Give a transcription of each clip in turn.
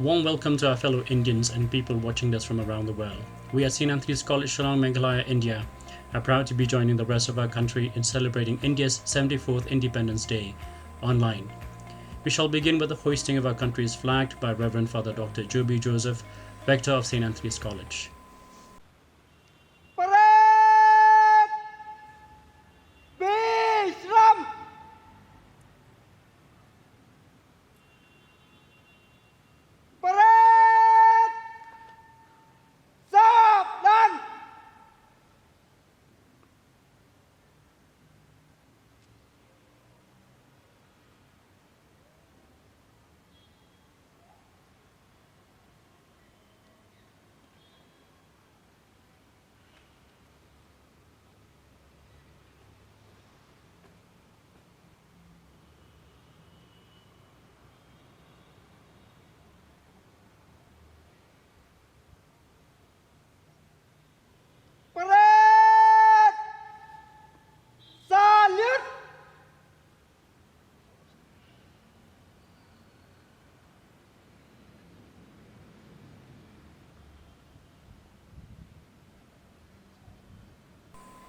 Warm welcome to our fellow Indians and people watching us from around the world. We at St. Anthony's College, Shillong, Meghalaya, India, are proud to be joining the rest of our country in celebrating India's 74th Independence Day online. We shall begin with the hoisting of our country's flag by Reverend Father Dr. Joby Joseph, Rector of St. Anthony's College.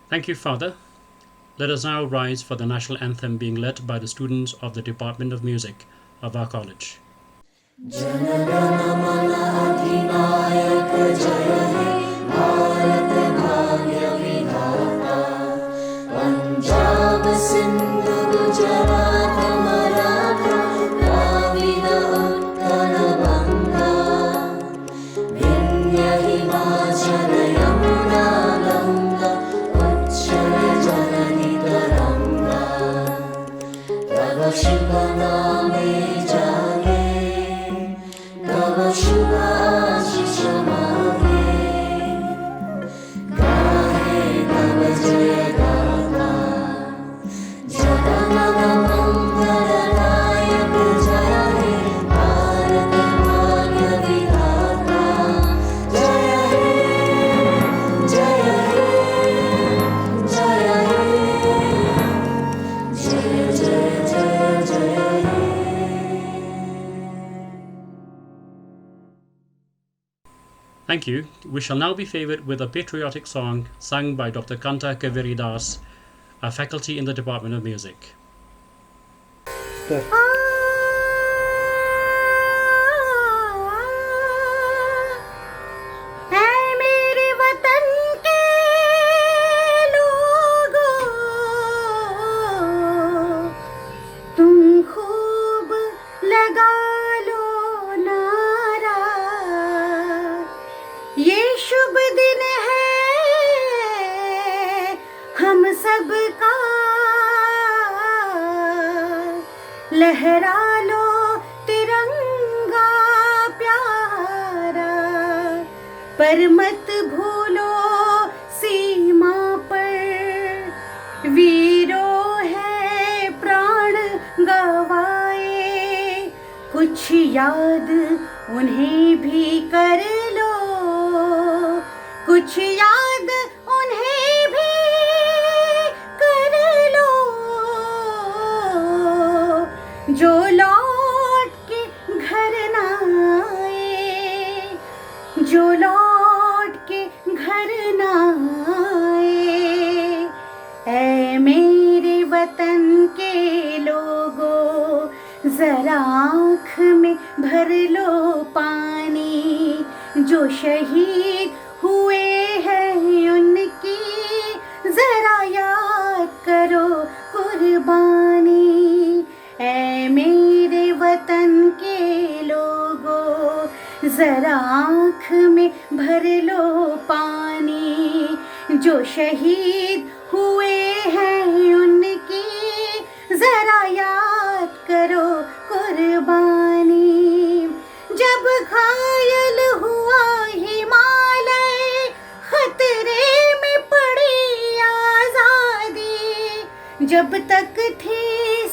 Thank you, Father. Let us now rise for the national anthem being led by the students of the Department of Music of our college. Thank you. We shall now be favored with a patriotic song sung by Dr. Kanta Kaveri Das, a faculty in the Department of Music. लहरा लो तिरंगा प्यारा, पर मत भूलो सीमा पर वीरों है प्राण गवाए, कुछ याद उन्हें भी कर लो, कुछ याद उन्हें भी जो लौट के घर ना आए, जो लौट के घर ना आए। ऐ मेरे वतन के लोगों, जरा आँख में भर लो पानी, जो शहीद हुए हैं उनकी जरा याद करो कुर्बानी। ऐ मेरे वतन के लोगों, जरा आँख में भर लो पानी, जो शहीद हुए हैं उनकी जरा याद करो कुर्बानी। जब घायल हुआ हिमालय, खतरे में पड़ी आजादी, जब तक थी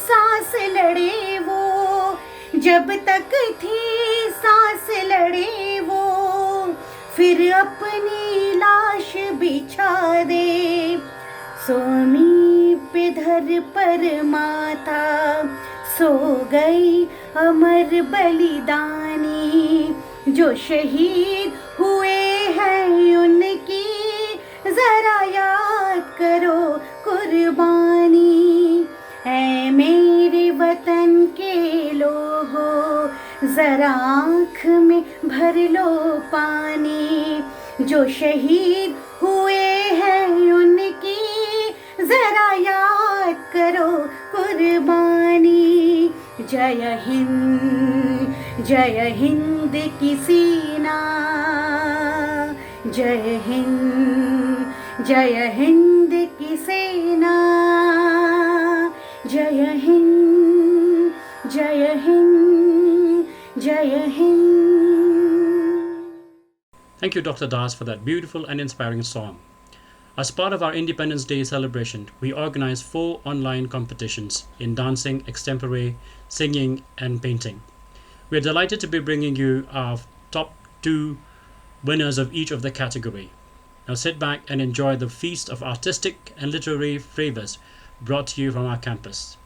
सांस लड़े वो, जब तक थी सांस लड़े वो, फिर अपनी लाश बिछा दे। सोमी पे धर पर माता, सो गई अमर बलिदानी, जो शहीद हुए हैं उनकी जरा याद करो कुर्बानी। ऐ मेरे वतन के लोगों जरा आँख में भर लो पानी। जो शहीद हुए हैं उनकी जरा याद करो कुर्बानी। जय हिंद की सीना, जय हिंद की सेना, जय हिंद, जय हिंद, जय Hind. Thank you, Dr. Das, for that beautiful and inspiring song. As part of our Independence Day celebration, we organized 4 online competitions in dancing, extempore, singing, and painting. We are delighted to be bringing you our top 2 winners of each of the category. Now sit back and enjoy the feast of artistic and literary flavors brought to you from our campus.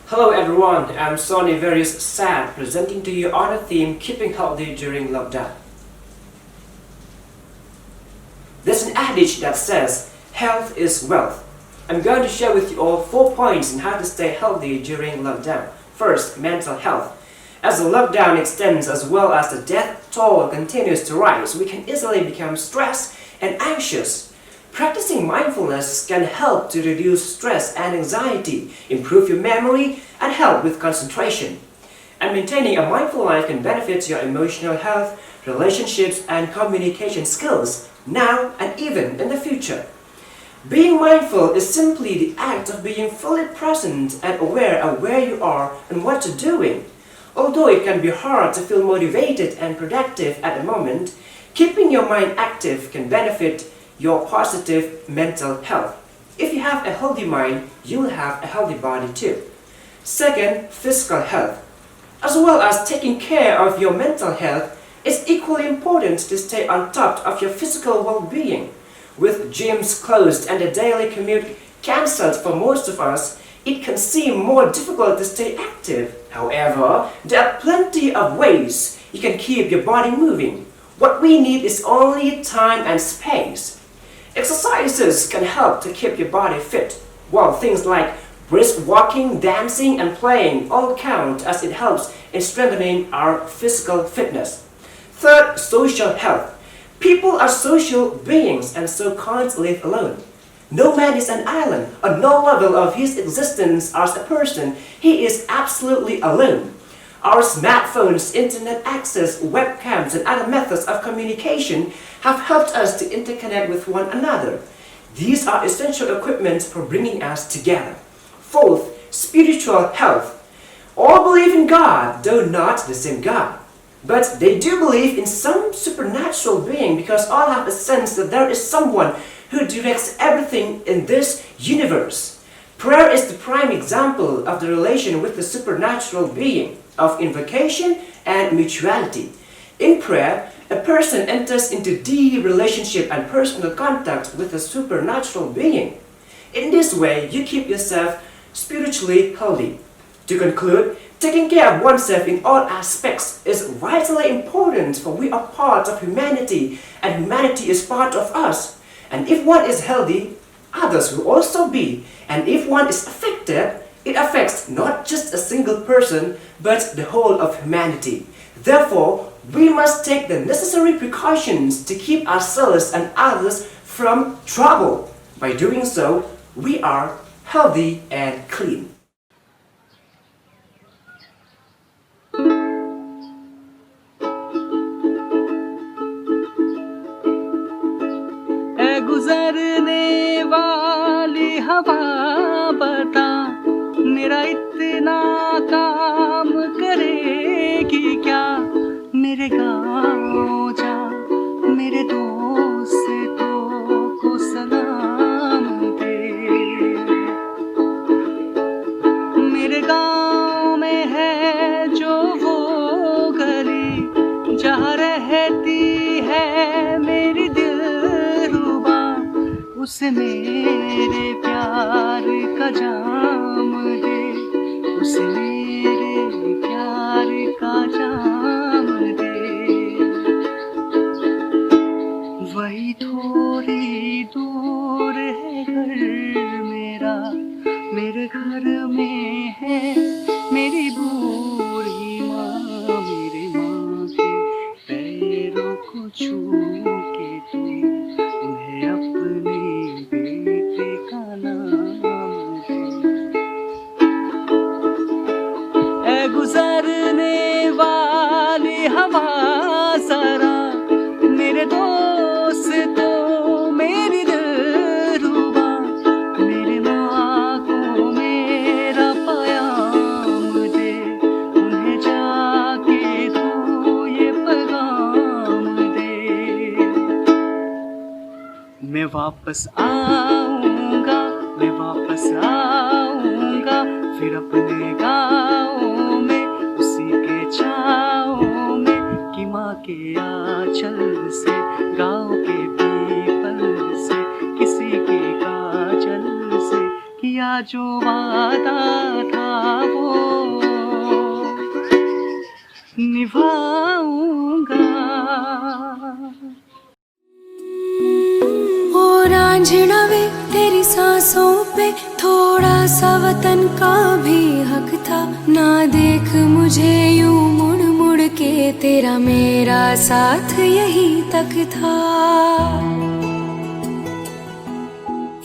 Hello everyone, I'm Sonny Various Sad, presenting to you on a theme Keeping Healthy During Lockdown. There's an adage that says, health is wealth. I'm going to share with you all 4 points on how to stay healthy during lockdown. First, mental health. As the lockdown extends as well as the death toll continues to rise, we can easily become stressed and anxious. Practicing mindfulness can help to reduce stress and anxiety, improve your memory, and help with concentration. And maintaining a mindful life can benefit your emotional health, relationships, and communication skills now and even in the future. Being mindful is simply the act of being fully present and aware of where you are and what you're doing. Although it can be hard to feel motivated and productive at the moment, keeping your mind active can benefit your positive mental health. If you have a healthy mind, you will have a healthy body too. Second, physical health. As well as taking care of your mental health, it's equally important to stay on top of your physical well-being. With gyms closed and the daily commute cancelled for most of us, it can seem more difficult to stay active. However, there are plenty of ways you can keep your body moving. What we need is only time and space. Exercises can help to keep your body fit, while things like brisk walking, dancing, and playing all count as it helps in strengthening our physical fitness. Third, social health. People are social beings and so can't live alone. No man is an island. On no level of his existence as a person, he is absolutely alone. Our smartphones, internet access, webcams, and other methods of communication have helped us to interconnect with one another. These are essential equipment for bringing us together. Fourth, spiritual health. All believe in God, though not the same God. But they do believe in some supernatural being because all have a sense that there is someone who directs everything in this universe. Prayer is the prime example of the relation with the supernatural being, of invocation and mutuality. In prayer, a person enters into deep relationship and personal contact with a supernatural being. In this way, you keep yourself spiritually healthy. To conclude, taking care of oneself in all aspects is vitally important, for we are part of humanity and humanity is part of us. And if one is healthy, others will also be. And if one is affected, it affects not just a single person, but the whole of humanity. Therefore, we must take the necessary precautions to keep ourselves and others from trouble. By doing so, we are healthy and clean. गुजरने वाली हवा बता मेरा इतना काम करेगी क्या मेरे गाँव जा मेरे दोस्तों को सलाम दे मेरे गाँव में है जो वो गली जहाँ रहती है मेरी दिलरुबा उसे मेरे प्यार का जाम दे उसे मेरे प्यार का जाम दे वही थोड़ी दूर है घर मेरा मेरे घर में है मेरी बूढ़ी माँ मेरी माँ के पैरों को छू के तू उन्हें अपने बेटे का नाम दे ऐ गुजरने वाली हवा जरा मेरे दोस्त तो मेरी दिलरुबा मेरे माँ को मेरा पैगाम दे उन्हें जाके तू ये पैगाम दे मैं वापस आऊँगा फिर अपने गाँव में उसी के छाँव में कि माँ के आँचल से गाँव के पीपल से किसी के काजल से किया जो वादा था वो निभाऊंगा ओ रांझना वे तेरी सांसों पे थोड़ा सा वतन का भी हक था ना देख मुझे यूं मुड़ मुड़ के तेरा मेरा साथ यही तक था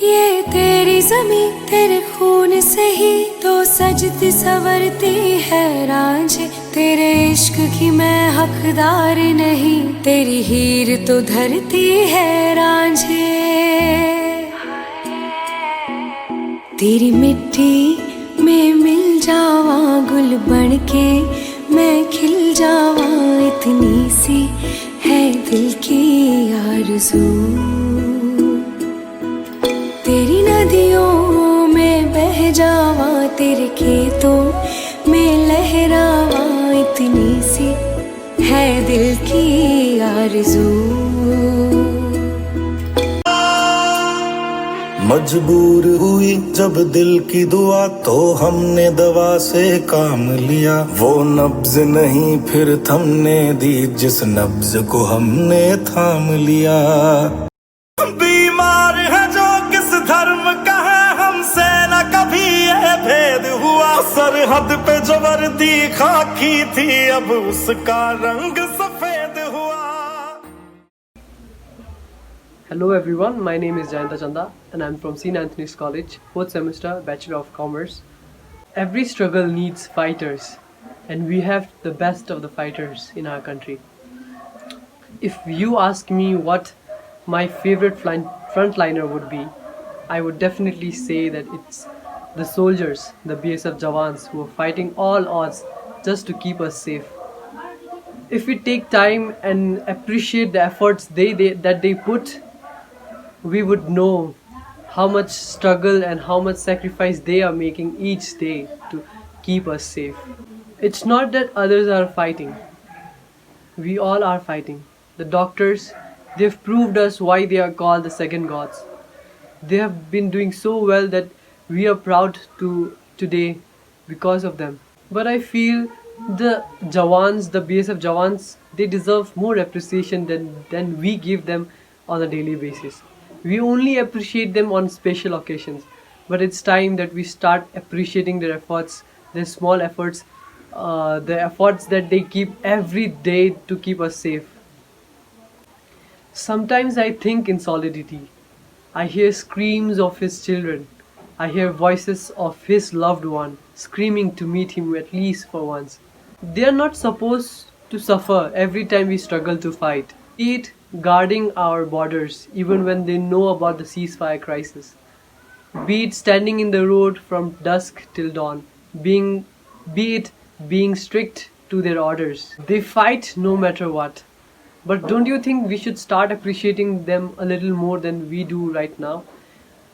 ये तेरी ज़मीं तेरे खून से ही तो सजती संवरती है रांझे तेरे इश्क की मैं हकदार नहीं तेरी हीर तो धरती है रांझे तेरी मिट्टी में मिल जावा गुल बन के मैं खिल जावा इतनी सी है दिल की आरज़ू तेरी नदियों में बह जावा तेरे खेतों में लहरावा इतनी सी है दिल की आरज़ू मजबूर हुई जब दिल की दुआ तो हमने दवा से काम लिया वो नब्ज नहीं फिर थमने दी जिस नब्ज को हमने थाम लिया बीमार है जो किस धर्म का है हमसे न कभी ये भेद हुआ सरहद पे जो वर्दी खाकी थी अब उसका रंग सफेद हुआ Hello everyone, my name is Jayanta Chanda and I'm from St. Anthony's College, 4th semester, Bachelor of Commerce. Every struggle needs fighters and we have the best of the fighters in our country. If you ask me what my favorite frontliner would be, I would definitely say that it's the soldiers, the BSF Jawans who are fighting all odds just to keep us safe. If we take time and appreciate the efforts that they put, we would know how much struggle and how much sacrifice they are making each day to keep us safe. It's not that others are fighting. We all are fighting. The doctors, they've proved us why they are called the second gods. They have been doing so well that we are proud to today because of them. But I feel the Jawans, the BSF Jawans, they deserve more appreciation than we give them on a daily basis. We only appreciate them on special occasions, but it's time that we start appreciating their efforts, their small efforts, the efforts that they keep every day to keep us safe. Sometimes I think in solidity. I hear screams of his children. I hear voices of his loved one screaming to meet him at least for once. They are not supposed to suffer every time we struggle to fight. Be it guarding our borders even when they know about the ceasefire crisis. Be it standing in the road from dusk till dawn. Be it being strict to their orders. They fight no matter what. But don't you think we should start appreciating them a little more than we do right now?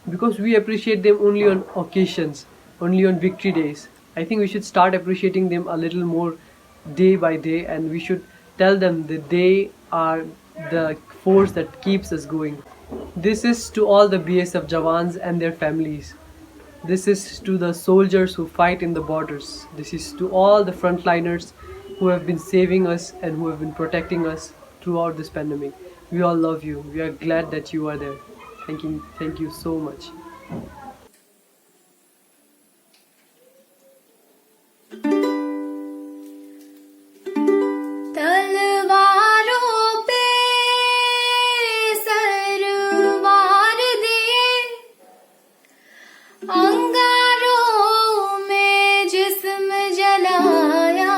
Because we appreciate them only on occasions, only on victory days. I think we should start appreciating them a little more day by day, and we should tell them that they are the force that keeps us going. This is to all the BSF Jawans and their families. This is to the soldiers who fight in the borders. This is to all the frontliners who have been saving us and who have been protecting us throughout this pandemic. We all love you. We are glad that you are there. Thank you so much. तलवारों पे सरवार दिए, अंगारों में जिस्म जलाया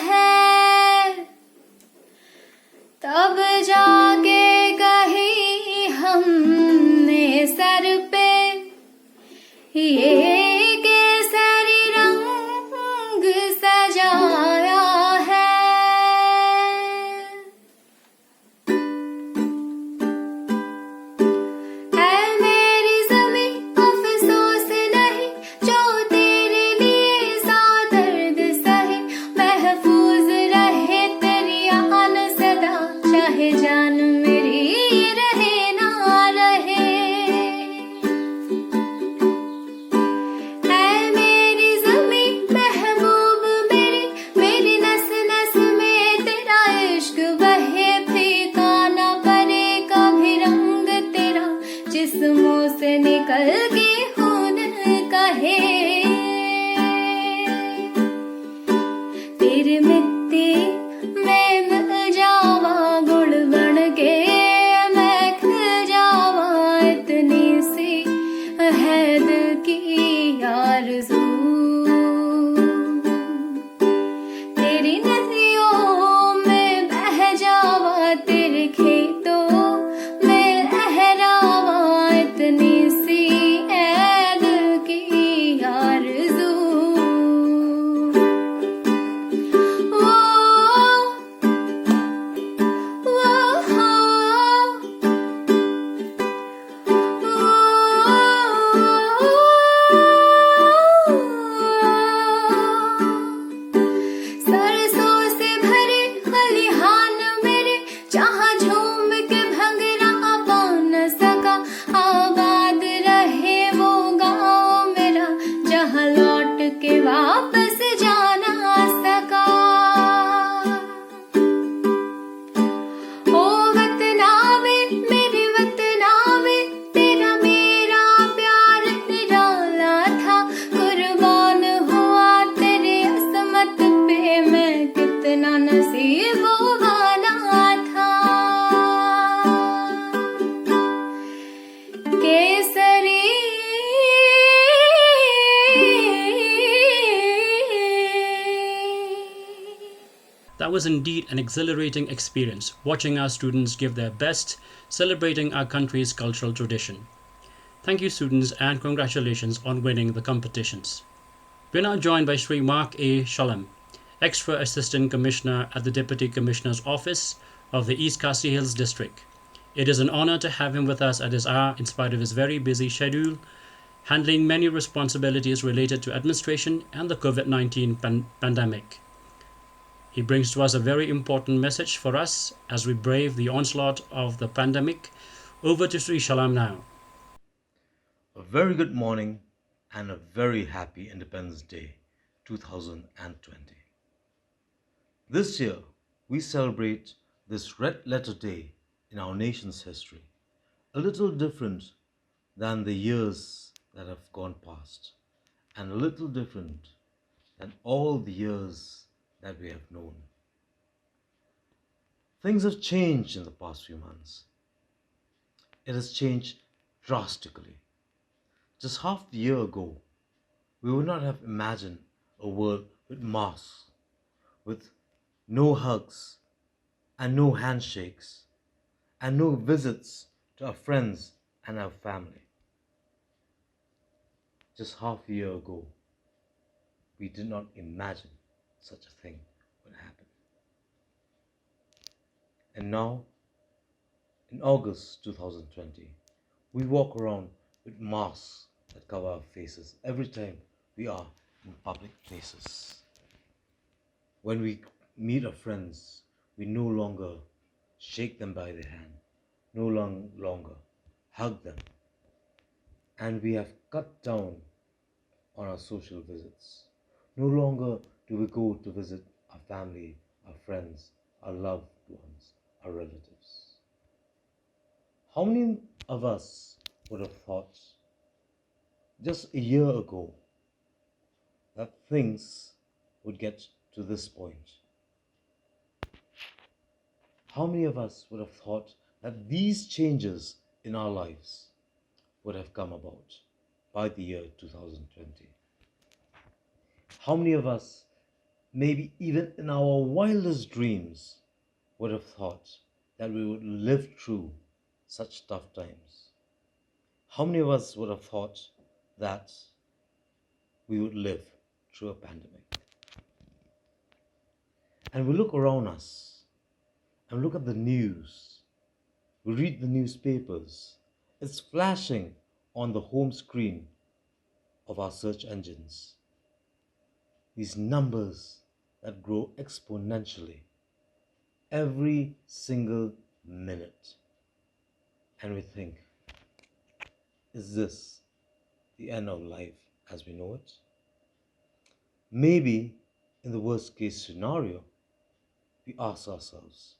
है, तब जाके कहीं हमने सर पे ये केसरी रंग सजाया है। ऐ मेरी ज़मीं अफ़सोस नहीं जो तेरे लिए सा दर्द सहे, महफूज रहे तेरी आन सदा, चाहे जान मेरी रहे ना रहे। ऐ मेरी ज़मीं महबूब मेरी, मेरी नस नस में तेरा इश्क बहे, फीका ना पड़े कभी रंग तेरा, जिस्मों से निकल के खून कहे। तेरे मिट्टी में मिल जावा गुड़ बन के, मैं खिल जावा, इतनी सी है दिल की आरज़ू। तेरी नदियों में बह जावा, तेरे खेतों में लहरावा, इतनी सी है दिल की आरज़ू। वो सरसों से भरे खलिहान मेरे, जहाँ झूम के भंगरा पा न सका, आबाद रहे वो गाँव मेरा, जहाँ लौट के वापस जा ना सका। ओ वतनावे मेरे वतनावे, तेरा मेरा प्यार निराला था, कुर्बान हुआ तेरे असमत पे, मैं कितना नसीबों वाला था। Kesari That was indeed an exhilarating experience, watching our students give their best, celebrating our country's cultural tradition. Thank you, students, and congratulations on winning the competitions. We're now joined by Sri Mark A. Shillong, Extra Assistant Commissioner at the Deputy Commissioner's Office of the East Khasi Hills District. It is an honor to have him with us at this hour in spite of his very busy schedule, handling many responsibilities related to administration and the COVID-19 pandemic. He brings to us a very important message for us as we brave the onslaught of the pandemic. Over to Sri Shillong now. A very good morning and a very happy Independence Day 2020. This year, we celebrate this red letter day in our nation's history, a little different than the years that have gone past, and a little different than all the years that we have known. Things have changed in the past few months. It has changed drastically. Just half the year ago, we would not have imagined a world with masks, with no hugs and no handshakes and no visits to our friends and our family. Just half a year ago, we did not imagine such a thing would happen. And now, in August 2020, we walk around with masks that cover our faces every time we are in public places. When we meet our friends, we no longer shake them by the hand, no longer hug them, and we have cut down on our social visits. No longer do we go to visit our family, our friends, our loved ones, our relatives. How many of us would have thought just a year ago that things would get to this point? How many of us would have thought that these changes in our lives would have come about by the year 2020? How many of us, maybe even in our wildest dreams, would have thought that we would live through such tough times? How many of us would have thought that we would live through a pandemic? And we look around us and look at the news. We read the newspapers. It's flashing on the home screen of our search engines. These numbers that grow exponentially every single minute. And we think, is this the end of life as we know it? Maybe in the worst case scenario, we ask ourselves,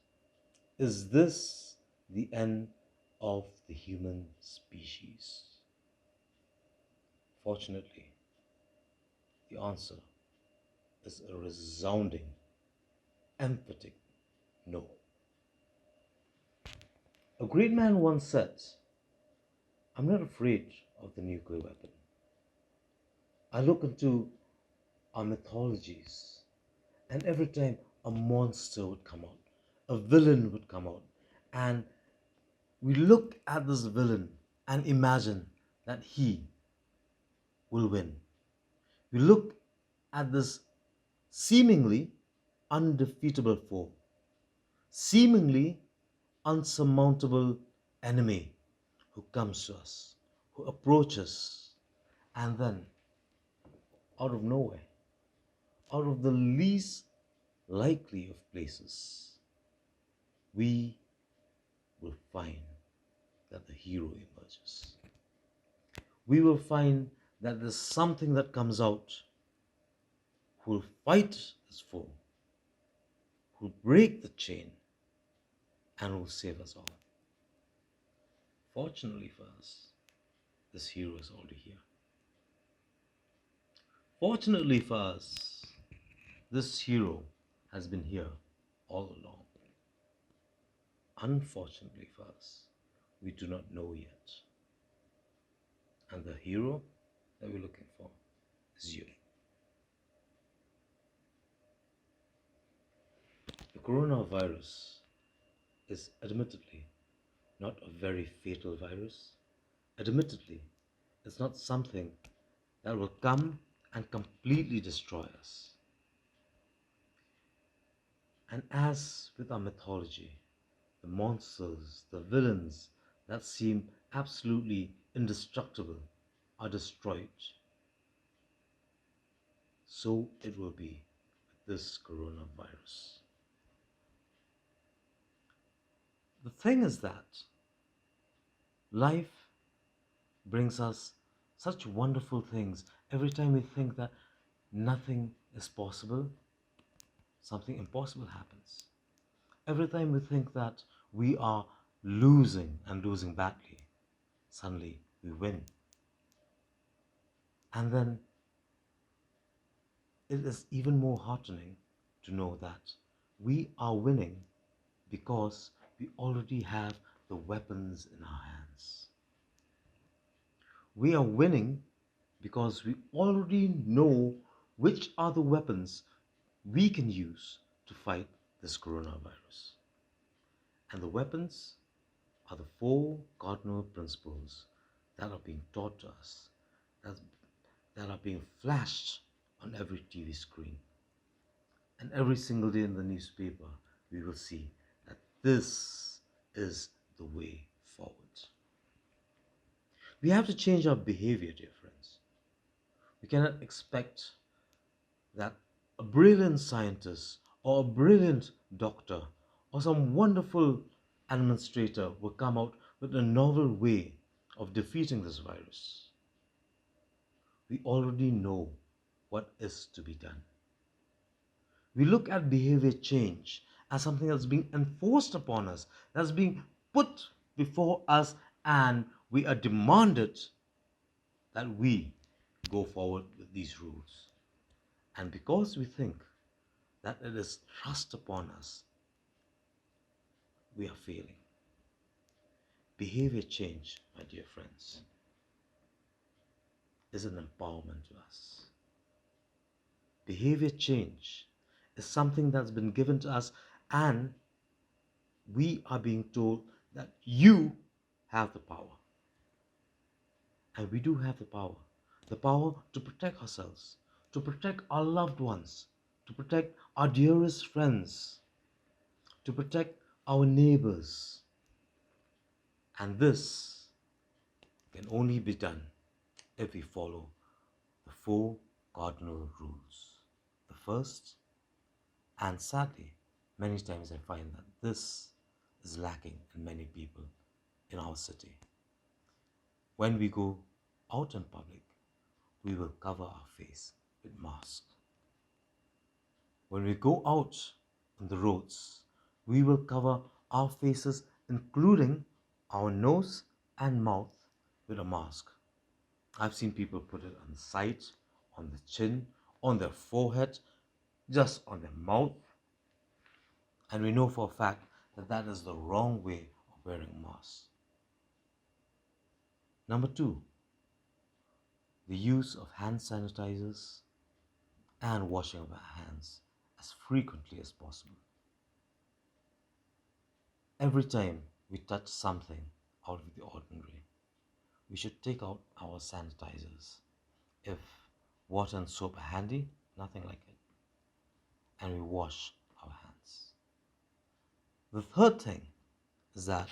is this the end of the human species? Fortunately, the answer is a resounding, emphatic no. A great man once said, I'm not afraid of the nuclear weapon. I look into our mythologies, and every time a monster would come out, a villain would come out, and we look at this villain and imagine that he will win. We look at this seemingly undefeatable foe, seemingly unsurmountable enemy who comes to us, who approaches, and then out of nowhere, out of the least likely of places, we will find that the hero emerges. We will find that there's something that comes out who will fight his foe, who will break the chain, and will save us all. Fortunately for us, this hero is already here. Fortunately for us, this hero has been here all along. Unfortunately for us, we do not know yet. And the hero that we're looking for is you. The coronavirus is admittedly not a very fatal virus. Admittedly, it's not something that will come and completely destroy us. And as with our mythology, the monsters, the villains that seem absolutely indestructible are destroyed, so it will be with this coronavirus. The thing is that life brings us such wonderful things. Every time we think that nothing is possible, something impossible happens. Every time we think that we are losing and losing badly, suddenly we win. And then it is even more heartening to know that we are winning because we already have the weapons in our hands. We are winning because we already know which are the weapons we can use to fight this coronavirus. And the weapons are the 4 cardinal principles that are being taught to us, that are being flashed on every TV screen. And every single day in the newspaper, we will see that this is the way forward. We have to change our behavior, dear friends. We cannot expect that a brilliant scientist or a brilliant doctor or some wonderful administrator will come out with a novel way of defeating this virus. We already know what is to be done. We look at behavior change as something that's being enforced upon us, that's being put before us, and we are demanded that we go forward with these rules. And because we think that it is thrust upon us, we are failing. Behavior change, my dear friends, is an empowerment to us. Behavior change is something that's been given to us, and we are being told that you have the power. And we do have the power to protect ourselves, to protect our loved ones, to protect our dearest friends, to protect our neighbors. And this can only be done if we follow the 4 cardinal rules. The first, and sadly, many times I find that this is lacking in many people in our city. When we go out in public, we will cover our face with masks. When we go out on the roads, we will cover our faces, including our nose and mouth, with a mask. I've seen people put it on the side, on the chin, on their forehead, just on their mouth. And we know for a fact that that is the wrong way of wearing masks. Number 2, the use of hand sanitizers and washing of our hands as frequently as possible. Every time we touch something out of the ordinary, we should take out our sanitizers. If water and soap are handy, nothing like it. And we wash our hands. The third thing is that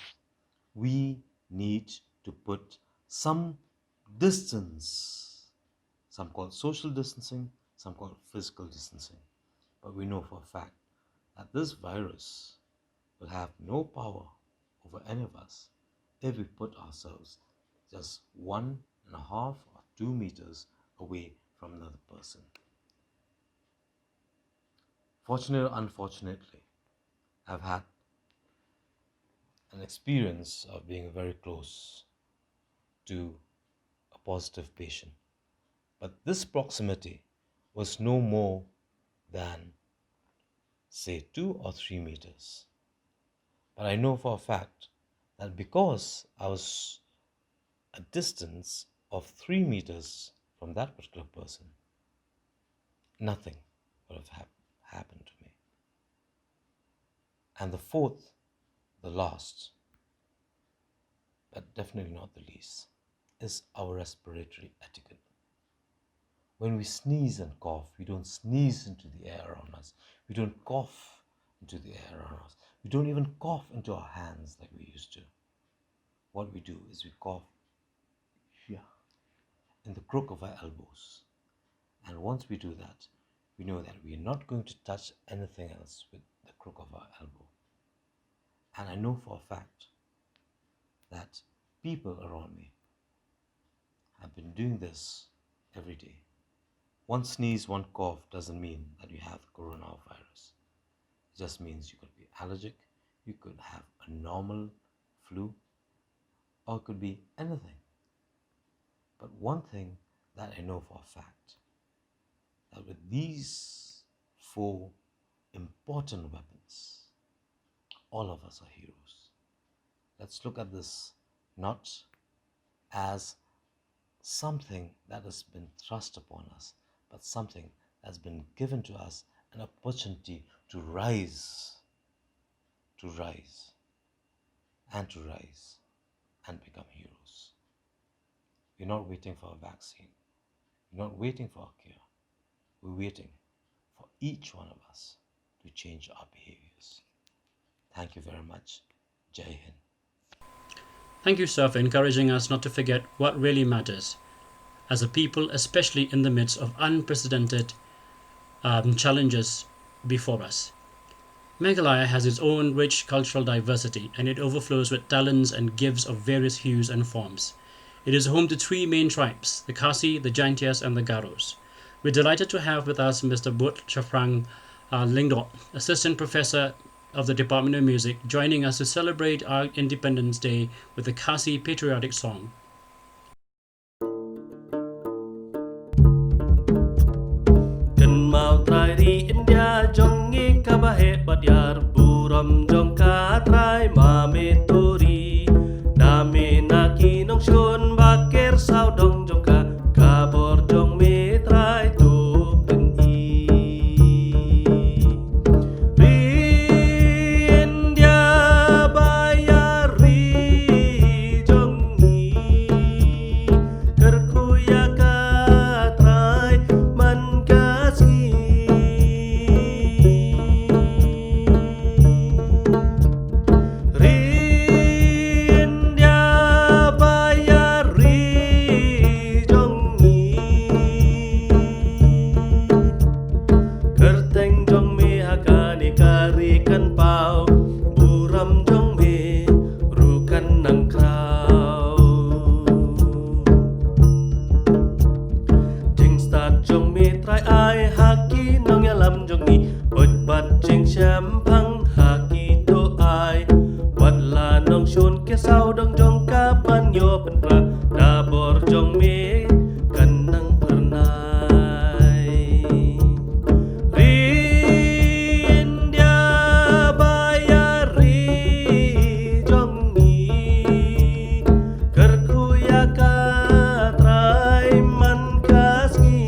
we need to put some distance. Some call it social distancing, some call it physical distancing. But we know for a fact that this virus will have no power over any of us if we put ourselves just 1.5 or 2 meters away from another person. Fortunately or unfortunately, I've had an experience of being very close to a positive patient. But this proximity was no more than, say, 2 or 3 meters. But I know for a fact that because I was a distance of 3 meters from that particular person, nothing would have happened to me. And the fourth, the last, but definitely not the least, is our respiratory etiquette. When we sneeze and cough, we don't sneeze into the air around us. We don't cough into the air around us. We don't even cough into our hands like we used to. What we do is we cough here in the crook of our elbows. And once we do that, we know that we are not going to touch anything else with the crook of our elbow. And I know for a fact that people around me have been doing this every day. One sneeze, one cough doesn't mean that you have coronavirus. It just means you could be allergic, you could have a normal flu, or it could be anything. But one thing that I know for a fact, that with these 4 important weapons, all of us are heroes. Let's look at this not as something that has been thrust upon us, but something that's been given to us, an opportunity to rise and become heroes. We're not waiting for a vaccine. We're not waiting for a cure. We're waiting for each one of us to change our behaviors. Thank you very much. Jai Hind. Thank you, sir, for encouraging us not to forget what really matters as a people, especially in the midst of unprecedented challenges before us. Meghalaya has its own rich cultural diversity, and it overflows with talents and gifts of various hues and forms. It is home to 3 main tribes, the Khasi, the Jaintias, and the Garos. We're delighted to have with us Mr. But Chafrang Lingdot, Assistant Professor of the Department of Music, joining us to celebrate our Independence Day with the Khasi patriotic song. Cần mau trai đi India jong ngi kabahe badyar buram jong ka trai ma me tori dame na ki nong shon baker sao dong jong ka kabor jong me trai to pen i ri India bayar ri jong ngi kar kuya ka trai man ka si ri India bayar ri jong ngi kerteng jong me hakani kari kan pau buram jong me rukan nang krau jing start jong me trai ai haki nong ya lam jong ni bot bat jing sham phang haki to ai wat la nong shon ke sao dong jong ka pan yo pen pra da bor jong me kan nang pernai ri India bayar ri jong ni kar kuya ka trai man kaski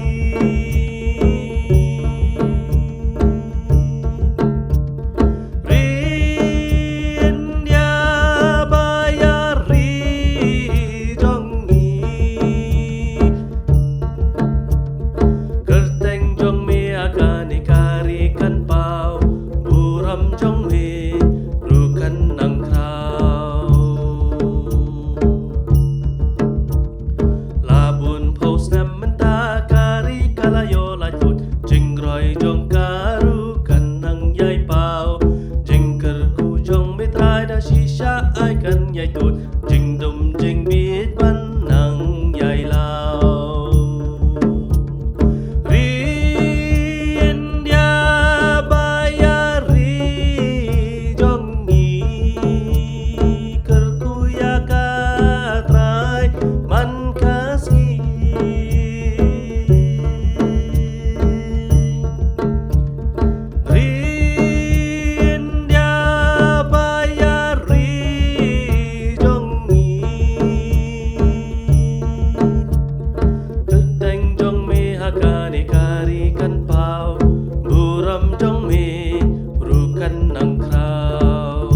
ri India bayar ri jong ni kerteng jong me akani kari kan pau buram jong me rukan nang krau labun pos nam menta kari kalayo lajut jing roi jong karu kan nang yai pau jing ker ku jong me trai da shisha ai kan yai tut jing dum jing bit ban nang yai lao ri India bayar ri jong ni ker kuya ka trai man kasi ri India bayar ri jong ni kerteng jong me hakani kari kan pau buram jong me rukan nang krau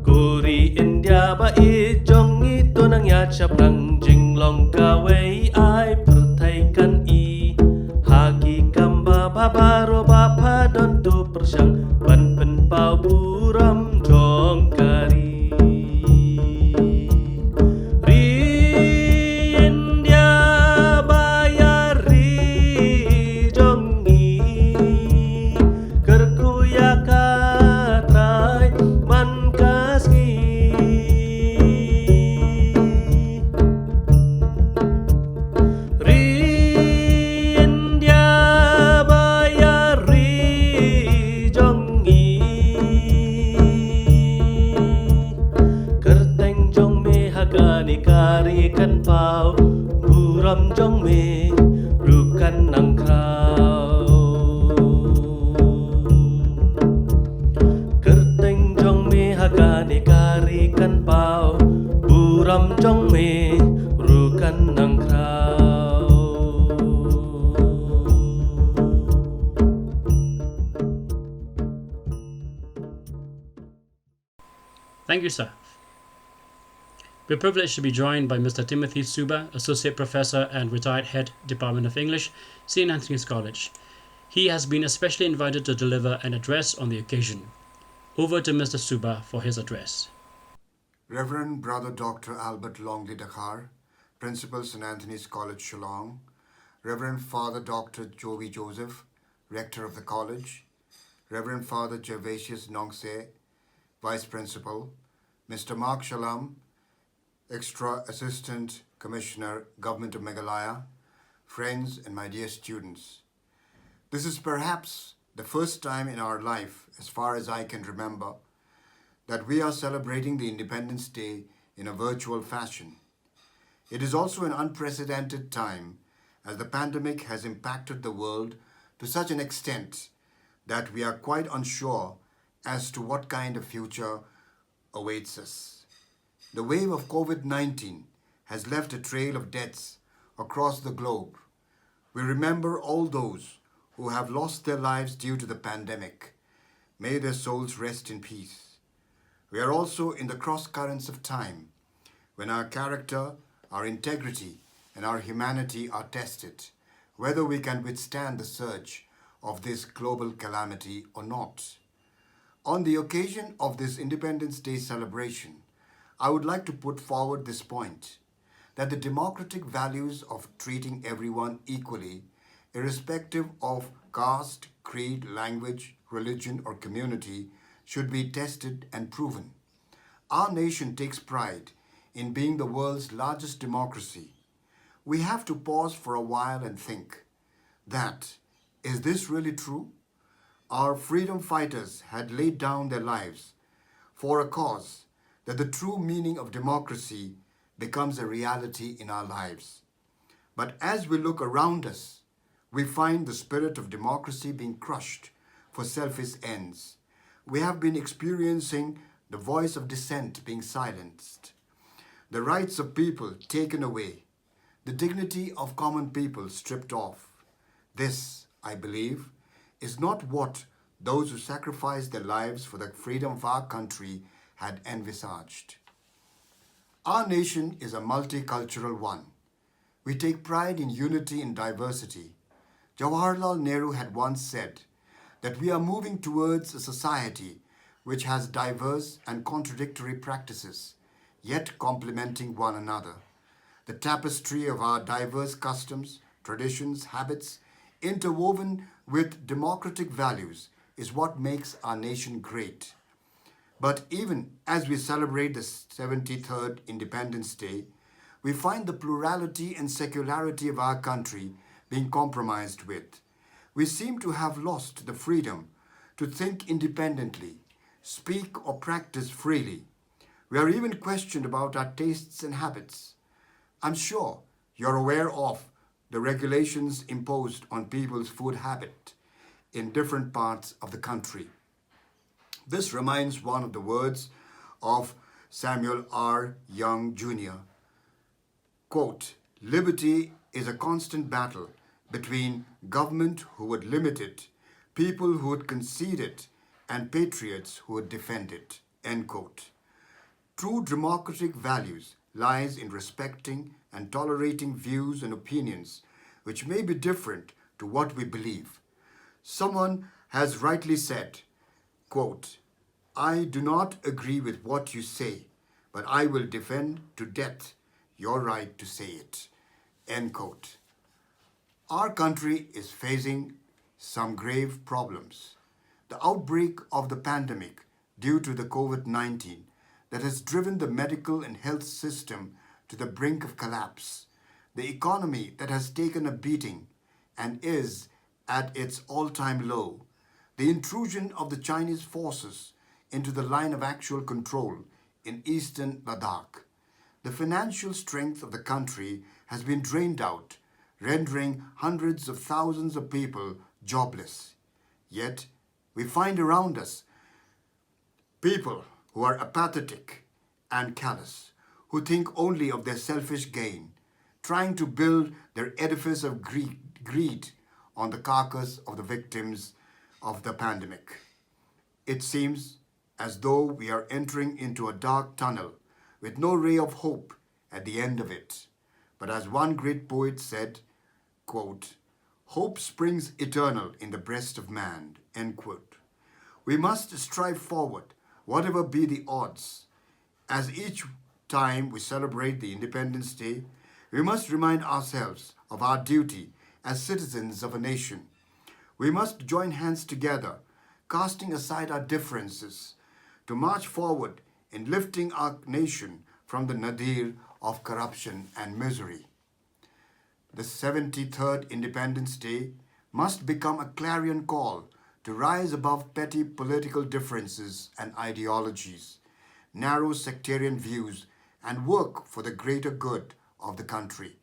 Kuri India ba i jong itu nang ya chaprang jing long ka wei ai perthai kan i haki kamba babaro bapa don tu persyang ban pen pau buram jong kari ri India bayar ri jong ni ker kuya ka trai man kaski kari kan pau buram jong me rukan nang krau kerteng jong me hakani kari kan pau buram jong me rukan nang krau. Thank you, sir. We're privileged to be joined by Mr. Timothy Suba, Associate Professor and retired Head, Department of English, St. Anthony's College. He has been especially invited to deliver an address on the occasion. Over to Mr. Suba for his address. Reverend Brother Dr. Albert Longley Dkhar, Principal St. Anthony's College, Shillong, Reverend Father Dr. Joby Joseph, Rector of the College, Reverend Father Gervasius Nongse, Vice Principal, Mr. Mark Shalom, Extra Assistant Commissioner, Government of Meghalaya, friends and my dear students. This is perhaps the first time in our life, as far as I can remember, that we are celebrating the Independence Day in a virtual fashion. It is also an unprecedented time as the pandemic has impacted the world to such an extent that we are quite unsure as to what kind of future awaits us. The wave of COVID-19 has left a trail of deaths across the globe. We remember all those who have lost their lives due to the pandemic. May their souls rest in peace. We are also in the cross currents of time when our character, our integrity, and our humanity are tested, whether we can withstand the surge of this global calamity or not. On the occasion of this Independence Day celebration, I would like to put forward this point, that the democratic values of treating everyone equally, irrespective of caste, creed, language, religion, or community, should be tested and proven. Our nation takes pride in being the world's largest democracy. We have to pause for a while and think that, is this really true? Our freedom fighters had laid down their lives for a cause that the true meaning of democracy becomes a reality in our lives. But as we look around us, we find the spirit of democracy being crushed for selfish ends. We have been experiencing the voice of dissent being silenced, the rights of people taken away, the dignity of common people stripped off. This, I believe, is not what those who sacrificed their lives for the freedom of our country had envisaged. Our nation is a multicultural one. We take pride in unity and diversity. Jawaharlal Nehru had once said that we are moving towards a society which has diverse and contradictory practices, yet complementing one another. The tapestry of our diverse customs, traditions, habits, interwoven with democratic values, is what makes our nation great. But even as we celebrate the 73rd Independence Day, we find the plurality and secularity of our country being compromised with. We seem to have lost the freedom to think independently, speak or practice freely. We are even questioned about our tastes and habits. I'm sure you're aware of the regulations imposed on people's food habit in different parts of the country. This reminds one of the words of Samuel R. Young Jr. Quote, "Liberty is a constant battle between government who would limit it, people who would concede it, and patriots who would defend it." End quote. True democratic values lies in respecting and tolerating views and opinions which may be different to what we believe. Someone has rightly said, quote, "I do not agree with what you say, but I will defend to death your right to say it." End quote. Our country is facing some grave problems. The outbreak of the pandemic due to the COVID-19 that has driven the medical and health system to the brink of collapse, the economy that has taken a beating and is at its all-time low, the intrusion of the Chinese forces into the line of actual control in eastern Ladakh, the financial strength of the country has been drained out, rendering hundreds of thousands of people jobless. Yet, we find around us people who are apathetic and callous, who think only of their selfish gain, trying to build their edifice of greed on the carcass of the victims of the pandemic. It seems as though we are entering into a dark tunnel with no ray of hope at the end of it. But as one great poet said, quote, "Hope springs eternal in the breast of man," end quote. We must strive forward, whatever be the odds. As each time we celebrate the Independence Day, we must remind ourselves of our duty as citizens of a nation. We must join hands together, casting aside our differences, to march forward in lifting our nation from the nadir of corruption and misery. The 73rd Independence Day must become a clarion call to rise above petty political differences and ideologies, narrow sectarian views, and work for the greater good of the country.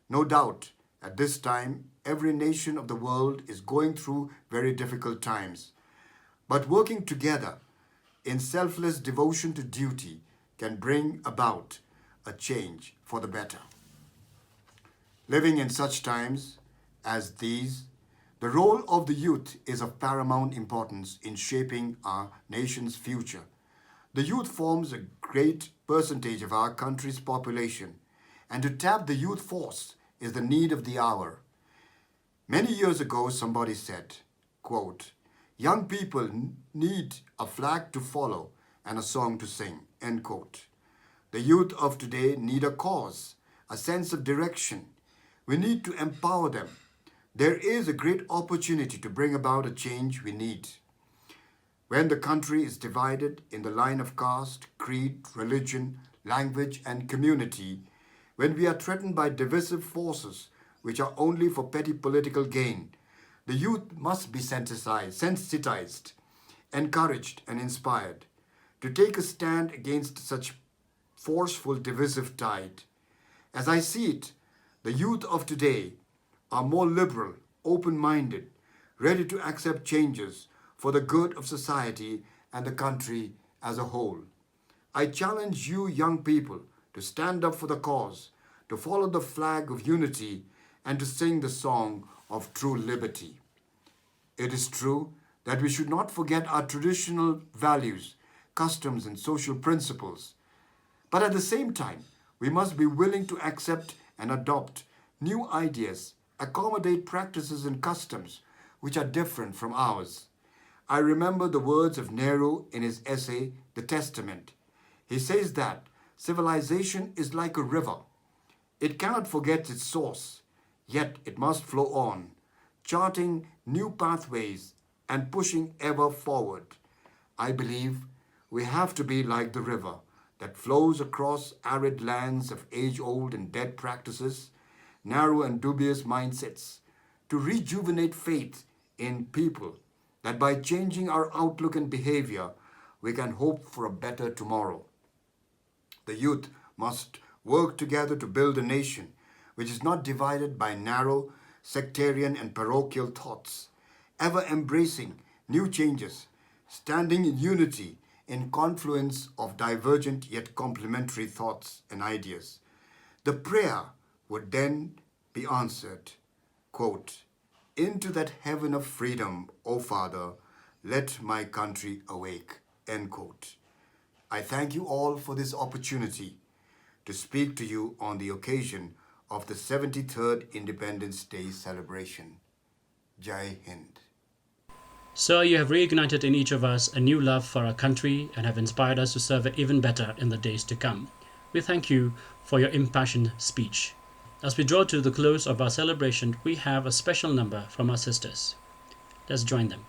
No doubt, at this time, every nation of the world is going through very difficult times. But working together in selfless devotion to duty can bring about a change for the better. Living in such times as these, the role of the youth is of paramount importance in shaping our nation's future. The youth forms a great percentage of our country's population, and to tap the youth force is the need of the hour. Many years ago, somebody said, quote, "Young people need a flag to follow and a song to sing," end quote. The youth of today need a cause, a sense of direction. We need to empower them. There is a great opportunity to bring about a change we need. When the country is divided in the line of caste, creed, religion, language, and community, when we are threatened by divisive forces which are only for petty political gain, the youth must be sensitized, encouraged, and inspired to take a stand against such forceful divisive tide. As I see it, the youth of today are more liberal, open-minded, ready to accept changes for the good of society and the country as a whole. I challenge you young people to stand up for the cause, to follow the flag of unity, and to sing the song of true liberty. It is true that we should not forget our traditional values, customs, and social principles. But at the same time, we must be willing to accept and adopt new ideas, accommodate practices and customs which are different from ours. I remember the words of Nehru in his essay, The Testament. He says that civilization is like a river. It cannot forget its source, yet it must flow on, charting new pathways and pushing ever forward. I believe we have to be like the river that flows across arid lands of age-old and dead practices, narrow and dubious mindsets, to rejuvenate faith in people, that by changing our outlook and behavior, we can hope for a better tomorrow. The youth must work together to build a nation which is not divided by narrow, sectarian, and parochial thoughts, ever embracing new changes, standing in unity in confluence of divergent yet complementary thoughts and ideas. The prayer would then be answered, quote, "Into that heaven of freedom, O Father, let my country awake," end quote. I thank you all for this opportunity to speak to you on the occasion of the 73rd Independence Day celebration. Jai Hind. Sir, you have reignited in each of us a new love for our country and have inspired us to serve it even better in the days to come. We thank you for your impassioned speech. As we draw to the close of our celebration, we have a special number from our sisters. Let's join them.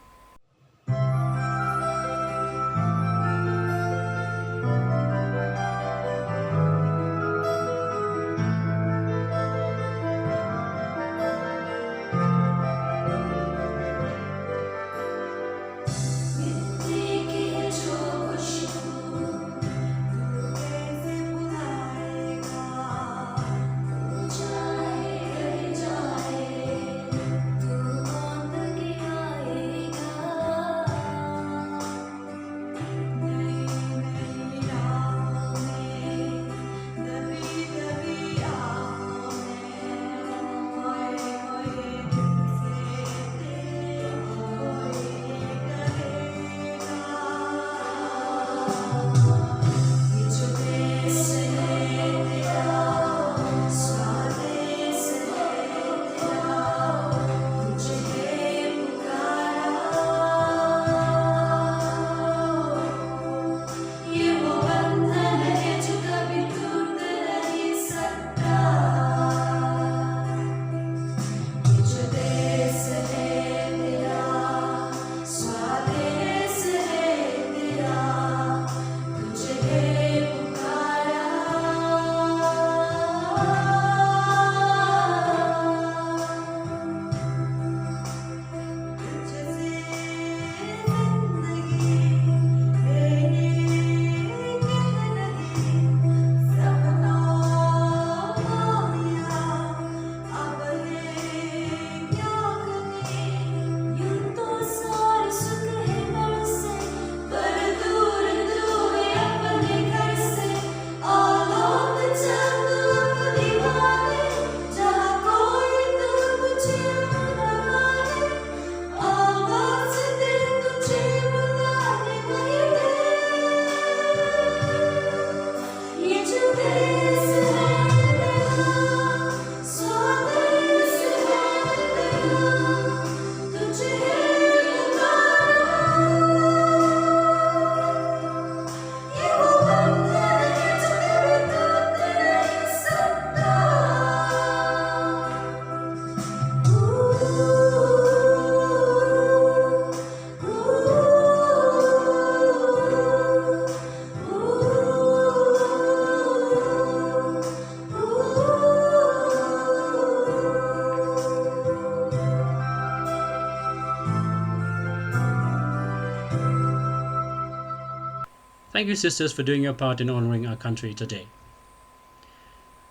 thank you, sisters, for doing your part in honoring our country today.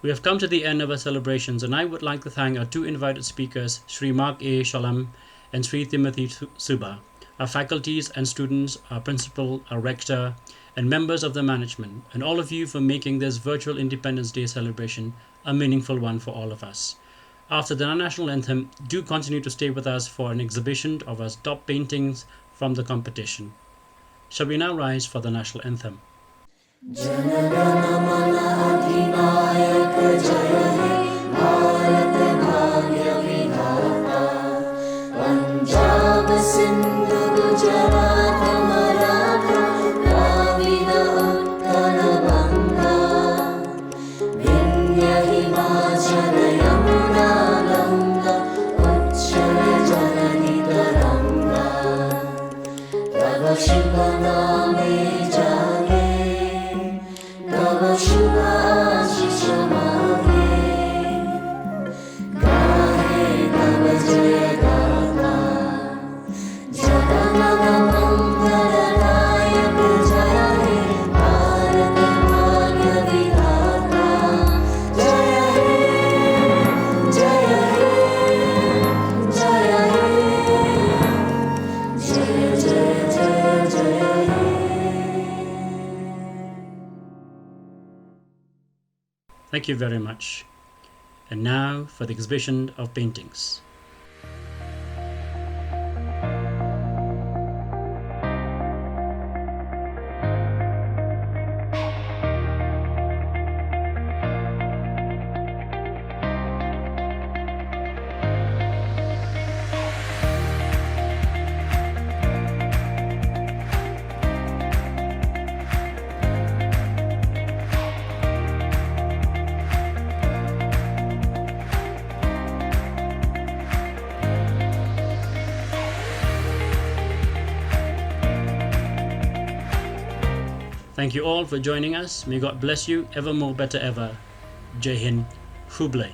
We have come to the end of our celebrations, and I would like to thank our two invited speakers, Sri Mark A. Shalom and Sri Timothy Suba, our faculties and students, our principal, our rector, and members of the management, and all of you for making this virtual Independence Day celebration a meaningful one for all of us. After the national anthem, do continue to stay with us for an exhibition of our top paintings from the competition. Shall we now rise for the national anthem? Thank you very much. And now for the exhibition of paintings. Thank you all for joining us. May God bless you evermore, better ever. Jai Hind, Huble.